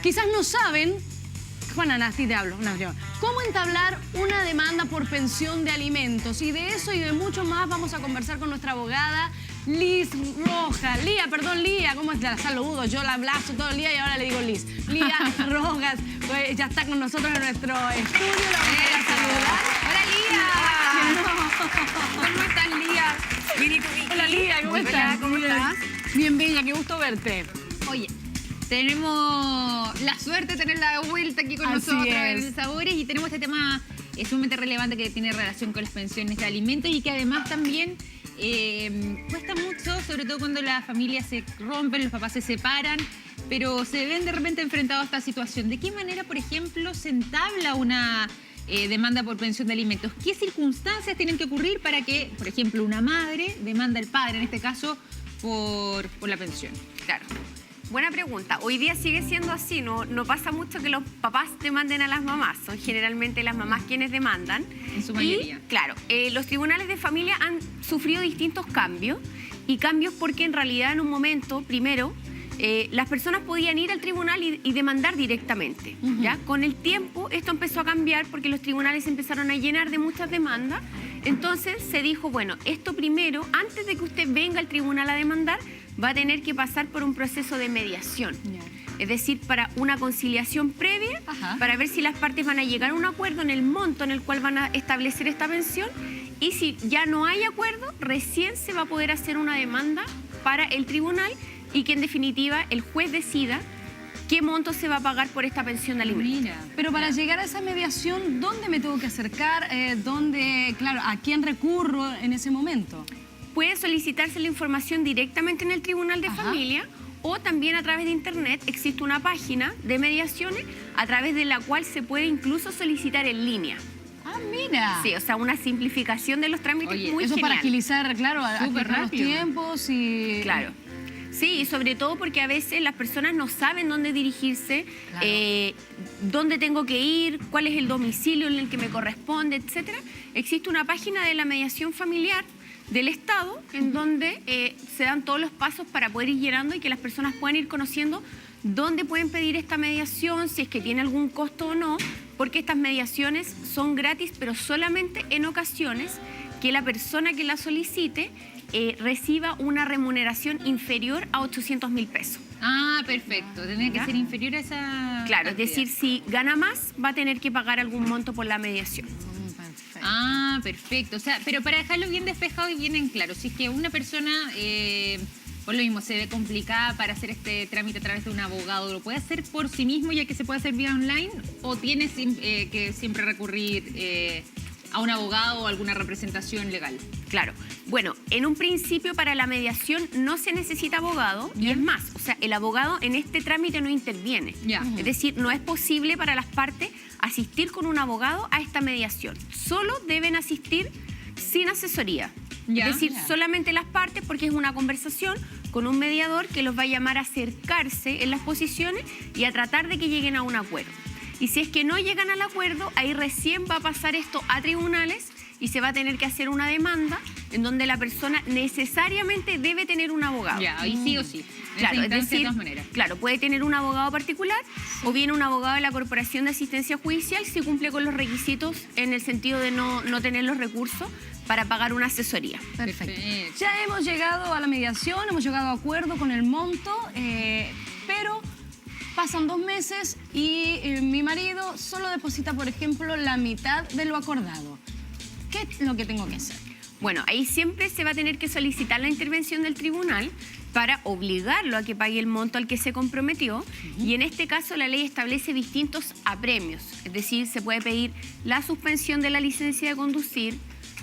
quizás no saben, Juana Nasti, te hablo, cómo entablar una demanda por pensión de alimentos. Y de eso y de mucho más vamos a conversar con nuestra abogada Liz Rojas. Lía, ¿cómo es? La saludo, yo la abrazo todo el día y ahora le digo Liz. Lía Rojas, pues ya está con nosotros en nuestro estudio, la vamos a saludar. Hola, Lía. ¿Cómo estás, Lía? Bien, ¿y tú, Vicky? Hola, Lía, ¿cómo estás? ¿Cómo estás? Bien, bella, qué gusto verte. Oye, tenemos la suerte de tenerla de vuelta aquí con Así nosotros es. en Sabores y tenemos este tema sumamente relevante que tiene relación con las pensiones de alimentos y que además también cuesta mucho, sobre todo cuando las familias se rompen, los papás se separan, pero se ven de repente enfrentados a esta situación. ¿De qué manera, por ejemplo, se entabla una demanda por pensión de alimentos? ¿Qué circunstancias tienen que ocurrir para que, por ejemplo, una madre demanda al padre, en este caso, por la pensión? Claro. Buena pregunta. Hoy día sigue siendo así, no pasa mucho que los papás demanden a las mamás, son generalmente las mamás quienes demandan. En su mayoría. Y, claro, los tribunales de familia han sufrido distintos cambios, y cambios porque en realidad en un momento, primero, las personas podían ir al tribunal y demandar directamente. ¿Ya? Con el tiempo esto empezó a cambiar porque los tribunales empezaron a llenar de muchas demandas. Entonces se dijo, bueno, esto primero, antes de que usted venga al tribunal a demandar, va a tener que pasar por un proceso de mediación. Es decir, para una conciliación previa, para ver si las partes van a llegar a un acuerdo en el monto en el cual van a establecer esta pensión, y si ya no hay acuerdo, recién se va a poder hacer una demanda para el tribunal y que en definitiva el juez decida qué monto se va a pagar por esta pensión de alimentos. Mira, pero para llegar a esa mediación, ¿dónde me tengo que acercar? Claro, ¿a quién recurro en ese momento? Puede solicitarse la información directamente en el tribunal de familia, o también a través de internet. Existe una página de mediaciones a través de la cual se puede incluso solicitar en línea. Ah, mira. Sí, o sea, una simplificación de los trámites. Oye, muy Eso genial. para agilizar, claro, Súper los rápido. tiempos y... Claro. Sí, y sobre todo porque a veces las personas no saben dónde dirigirse, dónde tengo que ir, cuál es el domicilio en el que me corresponde, etcétera. Existe una página de la mediación familiar del Estado en donde se dan todos los pasos para poder ir llenando y que las personas puedan ir conociendo dónde pueden pedir esta mediación, si es que tiene algún costo o no, porque estas mediaciones son gratis, pero solamente en ocasiones que la persona que la solicite reciba una remuneración inferior a 800.000 pesos. Ah, perfecto. Tiene que ¿Ya? ser inferior a esa Claro, es cantidad. decir, si gana más, va a tener que pagar algún monto por la mediación. Perfecto. Ah, perfecto. O sea, pero para dejarlo bien despejado y bien en claro, si es que una persona, por lo mismo, se ve complicada para hacer este trámite a través de un abogado, ¿lo puede hacer por sí mismo ya que se puede hacer vía online? ¿O tiene que siempre recurrir a un abogado o alguna representación legal? Claro. Bueno, en un principio para la mediación no se necesita abogado, y es más, o sea, el abogado en este trámite no interviene. Ya. Es decir, no es posible para las partes asistir con un abogado a esta mediación. Solo deben asistir sin asesoría. Ya. Es decir, Ya. solamente las partes, porque es una conversación con un mediador que los va a llamar a acercarse en las posiciones y a tratar de que lleguen a un acuerdo. Y si es que no llegan al acuerdo, ahí recién va a pasar esto a tribunales y se va a tener que hacer una demanda en donde la persona necesariamente debe tener un abogado. Ya, ahí sí o sí. En Claro, esa es instancia, decir, de todas maneras. claro, puede tener un abogado particular o bien un abogado de la Corporación de Asistencia Judicial si cumple con los requisitos en el sentido de no tener los recursos para pagar una asesoría. Perfecto. Perfecto. Ya hemos llegado a la mediación, hemos llegado a acuerdo con el monto, pero pasan 2 meses y mi marido solo deposita, por ejemplo, la mitad de lo acordado. ¿Qué es lo que tengo que hacer? Bueno, ahí siempre se va a tener que solicitar la intervención del tribunal para obligarlo a que pague el monto al que se comprometió, y en este caso la ley establece distintos apremios, es decir, se puede pedir la suspensión de la licencia de conducir,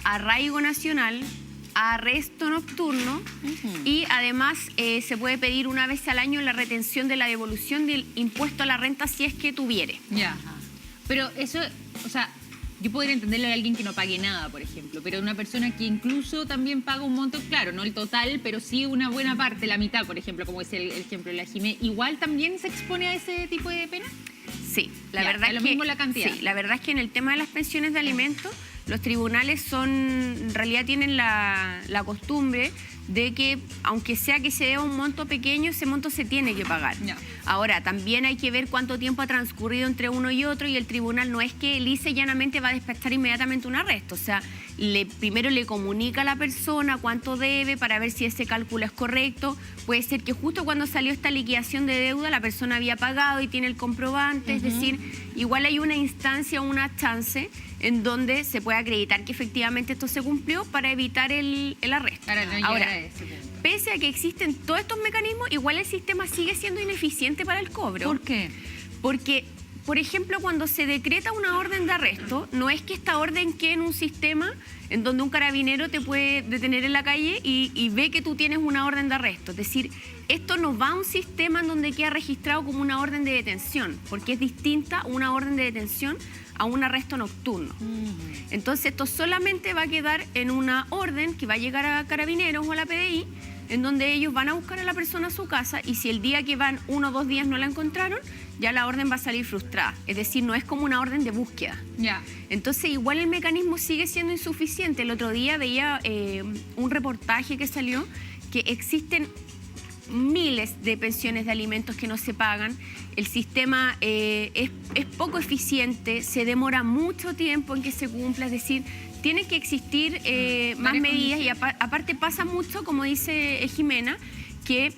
arraigo nacional, arresto nocturno y además se puede pedir una vez al año la retención de la devolución del impuesto a la renta si es que tuviere. Ya. Pero eso, o sea, yo podría entenderlo de alguien que no pague nada, por ejemplo, pero de una persona que incluso también paga un monto, claro, no el total, pero sí una buena parte, la mitad, por ejemplo, como es el ejemplo de la Jimé, ¿igual también se expone a ese tipo de pena? Sí, la Ya, verdad es lo es que mismo la cantidad. Sí, la verdad es que en el tema de las pensiones de alimentos, los tribunales en realidad tienen la costumbre de que aunque sea que se deba un monto pequeño, ese monto se tiene que pagar. Ya. Ahora, también hay que ver cuánto tiempo ha transcurrido entre uno y otro, y el tribunal no es que lisa y llanamente va a despachar inmediatamente un arresto. O sea, primero le comunica a la persona cuánto debe para ver si ese cálculo es correcto. Puede ser que justo cuando salió esta liquidación de deuda la persona había pagado y tiene el comprobante. Es decir, igual hay una instancia, una chance en donde se puede acreditar que efectivamente esto se cumplió para evitar el arresto. Para no llegar Ahora, a ese punto. pese a que existen todos estos mecanismos, igual el sistema sigue siendo ineficiente para el cobro. ¿Por qué? Porque, por ejemplo, cuando se decreta una orden de arresto, no es que esta orden quede en un sistema en donde un carabinero te puede detener en la calle y ve que tú tienes una orden de arresto. Es decir, esto no va a un sistema en donde queda registrado como una orden de detención, porque es distinta una orden de detención a un arresto nocturno. Entonces, esto solamente va a quedar en una orden que va a llegar a Carabineros o a la PDI, en donde ellos van a buscar a la persona a su casa, y si el día que van 1 o 2 días no la encontraron, ya la orden va a salir frustrada. Es decir, no es como una orden de búsqueda. Ya. Entonces, igual el mecanismo sigue siendo insuficiente. El otro día veía un reportaje que salió que existen miles de pensiones de alimentos que no se pagan. El sistema es poco eficiente, se demora mucho tiempo en que se cumpla. Es decir, tiene que existir más medidas, y aparte pasa mucho, como dice Jimena, que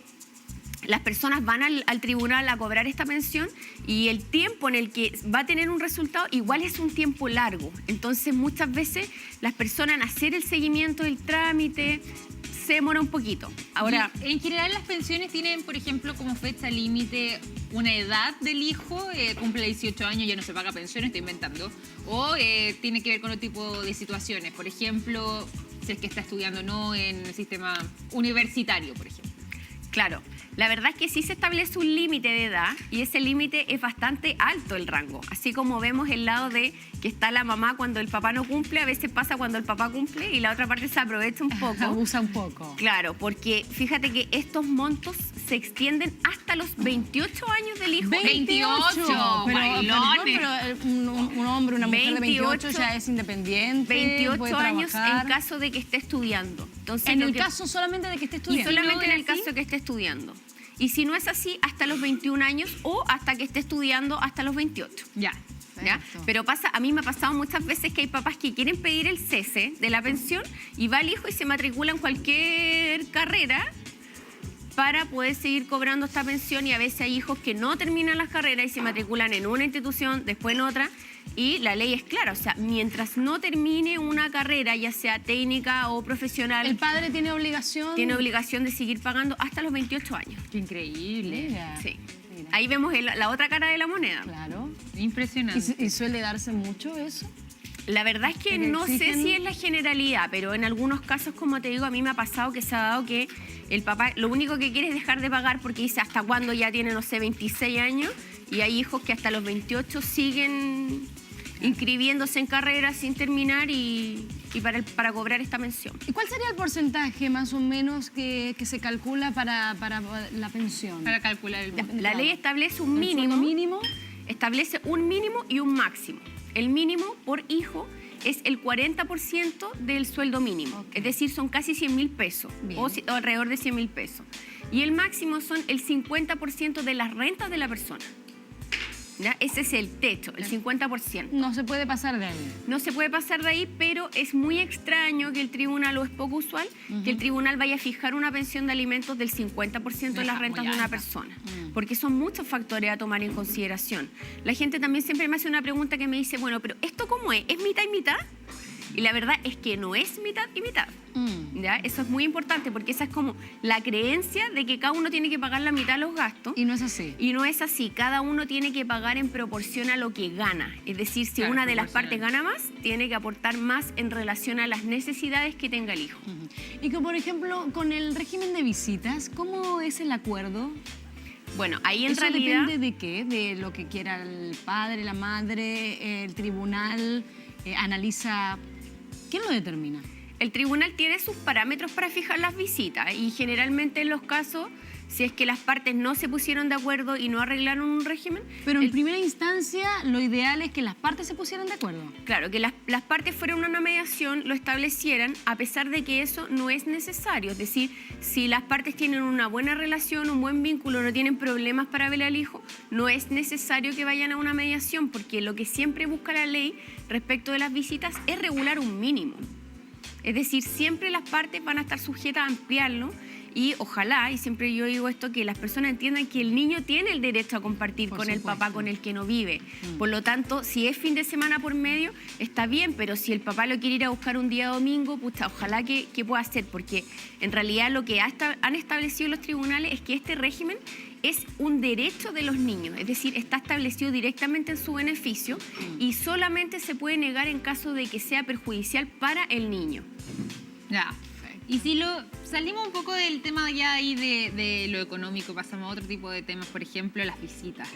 las personas van al tribunal a cobrar esta pensión y el tiempo en el que va a tener un resultado igual es un tiempo largo. Entonces, muchas veces las personas en hacer el seguimiento del trámite se demora un poquito. Ahora, Y en general las pensiones tienen, por ejemplo, como fecha límite una edad del hijo, cumple 18 años, ya no se paga pensión, estoy inventando, o tiene que ver con otro tipo de situaciones, por ejemplo, si es que está estudiando no en el sistema universitario, por ejemplo. claro, la verdad es que sí se establece un límite de edad, y ese límite es bastante alto el rango. Así como vemos el lado de que está la mamá cuando el papá no cumple, a veces pasa cuando el papá cumple y la otra parte se aprovecha un poco. Abusa un poco. Claro, porque fíjate que estos montos se extienden hasta los 28 años del hijo. 28, bailones. Pero un hombre, una mujer de 28 28, ya es independiente. 28 puede años trabajar. en caso de que esté estudiando. Entonces, En lo el que- caso solamente de que esté y estudiando. solamente en ¿No el es así? caso que esté estudiando. Y si no es así, hasta los 21 años o hasta que esté estudiando hasta los 28. Ya. ¿Ya? Perfecto. Pero a mí me ha pasado muchas veces que hay papás que quieren pedir el cese de la pensión y va el hijo y se matricula en cualquier carrera para poder seguir cobrando esta pensión, y a veces hay hijos que no terminan las carreras y se matriculan en una institución, después en otra, y la ley es clara, o sea, mientras no termine una carrera, ya sea técnica o profesional, El padre tiene obligación. tiene obligación de seguir pagando hasta los 28 años. Qué increíble. Mira, Sí. mira. Ahí vemos la otra cara de la moneda. Claro. Impresionante. ¿Y suele darse mucho eso? La verdad es que Pero no sé exigen- si es la generalidad, pero en algunos casos, como te digo, a mí me ha pasado que se ha dado que el papá lo único que quiere es dejar de pagar porque dice hasta cuándo ya tiene, no sé, 26 años, y hay hijos que hasta los 28 siguen inscribiéndose en carreras sin terminar y para cobrar esta pensión. ¿Y cuál sería el porcentaje más o menos que se calcula para la pensión? Para calcular el monto. La ley establece un ¿El sueldo mínimo, mínimo? establece un mínimo y un máximo. El mínimo por hijo es el 40% del sueldo mínimo, Ok. es decir, son casi 100.000 pesos Bien. o alrededor de 100.000 pesos. Y el máximo son el 50% de las rentas de la persona. ¿Ya? Ese es el techo, el 50%. No se puede pasar de ahí. No se puede pasar de ahí, pero es muy extraño que el tribunal, o es poco usual, que el tribunal vaya a fijar una pensión de alimentos del 50% de las Deja rentas muy de una alta. persona, porque son muchos factores a tomar en consideración. La gente también siempre me hace una pregunta que me dice, bueno, pero ¿esto cómo es? ¿Es mitad y mitad? Y la verdad es que no es mitad y mitad. ¿Ya? Eso es muy importante, porque esa es como la creencia de que cada uno tiene que pagar la mitad de los gastos. Y no es así. Y no es así, cada uno tiene que pagar en proporción a lo que gana. Es decir, si Claro, una de las partes proporcional. gana más, tiene que aportar más en relación a las necesidades que tenga el hijo. Y que, por ejemplo, con el régimen de visitas, ¿cómo es el acuerdo? Bueno, ahí en ¿Eso realidad... depende de qué? ¿De lo que quiera el padre, la madre, el tribunal analiza? ¿Quién lo determina? El tribunal tiene sus parámetros para fijar las visitas y generalmente en los casos Si es que las partes no se pusieron de acuerdo y no arreglaron un régimen. Pero en primera instancia, lo ideal es que las partes se pusieran de acuerdo. Claro, que las partes fueran a una mediación, lo establecieran, a pesar de que eso no es necesario. Es decir, si las partes tienen una buena relación, un buen vínculo, no tienen problemas para ver al hijo, no es necesario que vayan a una mediación, porque lo que siempre busca la ley respecto de las visitas es regular un mínimo. Es decir, siempre las partes van a estar sujetas a ampliarlo. Y ojalá, y siempre yo digo esto, que las personas entiendan que el niño tiene el derecho a compartir con el papá con el que no vive. Por lo tanto, si es fin de semana por medio, está bien, pero si el papá lo quiere ir a buscar un día domingo, pucha, ojalá que pueda hacer, porque en realidad lo que han establecido los tribunales es que este régimen es un derecho de los niños, es decir, está establecido directamente en su beneficio y solamente se puede negar en caso de que sea perjudicial para el niño. Ya. Y si salimos un poco del tema ya ahí de lo económico, pasamos a otro tipo de temas, por ejemplo, las visitas.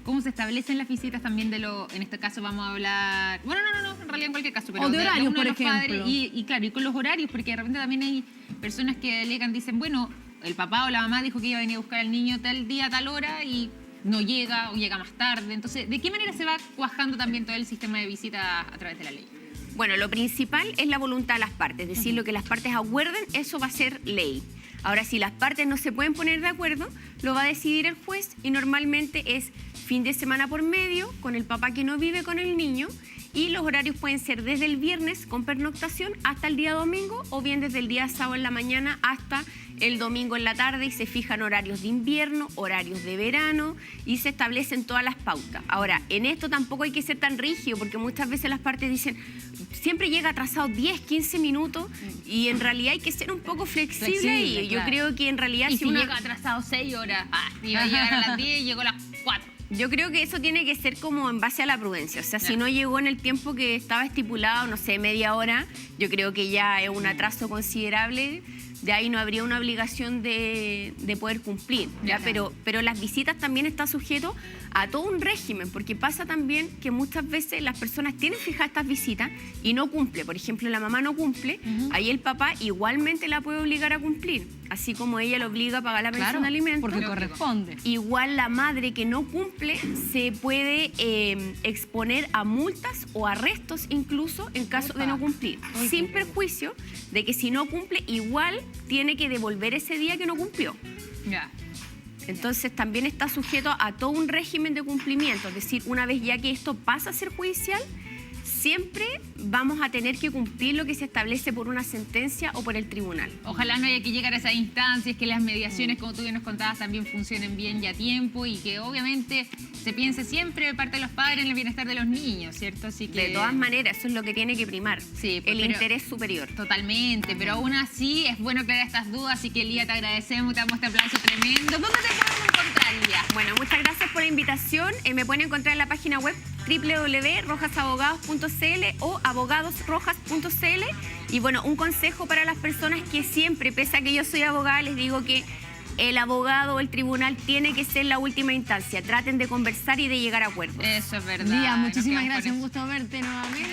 ¿Cómo se establecen las visitas también en este caso vamos a hablar, bueno, no, en realidad en cualquier caso, pero o de horarios, por los ejemplo. Padres, y claro, y con los horarios, porque de repente también hay personas que alegan, dicen, bueno, el papá o la mamá dijo que iba a venir a buscar al niño tal día, tal hora, y no llega o llega más tarde. Entonces, ¿de qué manera se va cuajando también todo el sistema de visita a través de la ley? Bueno, lo principal es la voluntad de las partes, es decir, lo que las partes acuerden, eso va a ser ley. Ahora, si las partes no se pueden poner de acuerdo, lo va a decidir el juez y normalmente es fin de semana por medio con el papá que no vive con el niño y los horarios pueden ser desde el viernes con pernoctación hasta el día domingo o bien desde el día sábado en la mañana hasta el domingo en la tarde y se fijan horarios de invierno, horarios de verano y se establecen todas las pautas. Ahora, en esto tampoco hay que ser tan rígido porque muchas veces las partes dicen siempre llega atrasado 10, 15 minutos y en realidad hay que ser un poco flexible y yo creo que en realidad... Y si llega atrasado 6 horas, iba a llegar a las 10 y llegó a las 4. Yo creo que eso tiene que ser como en base a la prudencia. O sea, si no llegó en el tiempo que estaba estipulado, no sé, media hora, yo creo que ya es un atraso considerable. De ahí no habría una obligación de poder cumplir, ¿ya? Pero las visitas también están sujetos a todo un régimen, porque pasa también que muchas veces las personas tienen fijadas estas visitas y no cumple. Por ejemplo, la mamá no cumple, ahí el papá igualmente la puede obligar a cumplir, así como ella lo obliga a pagar la pensión de alimentos. Porque corresponde. Igual la madre que no cumple se puede exponer a multas o arrestos incluso en caso de no cumplir, sin perjuicio de que si no cumple igual tiene que devolver ese día que no cumplió. Ya. Entonces también está sujeto a todo un régimen de cumplimiento, es decir, una vez ya que esto pasa a ser judicial, siempre vamos a tener que cumplir lo que se establece por una sentencia o por el tribunal. Ojalá no haya que llegar a esas instancias, que las mediaciones, como tú bien nos contabas, también funcionen bien y a tiempo y que obviamente se piense siempre de parte de los padres en el bienestar de los niños, ¿cierto? Así que... De todas maneras, eso es lo que tiene que primar, sí, el interés superior. Totalmente, pero aún así es bueno aclarar estas dudas, así que Lía, te agradecemos, te damos este aplauso tremendo. ¿Dónde te podemos encontrar, Lía? Bueno, muchas gracias por la invitación. Me pueden encontrar en la página web www.rojasabogados.cl o abogadosrojas.cl. Y bueno, un consejo para las personas que siempre, pese a que yo soy abogada, les digo que el abogado o el tribunal tiene que ser la última instancia. Traten de conversar y de llegar a acuerdos. Eso es verdad. Lía, muchísimas gracias. Un gusto verte nuevamente.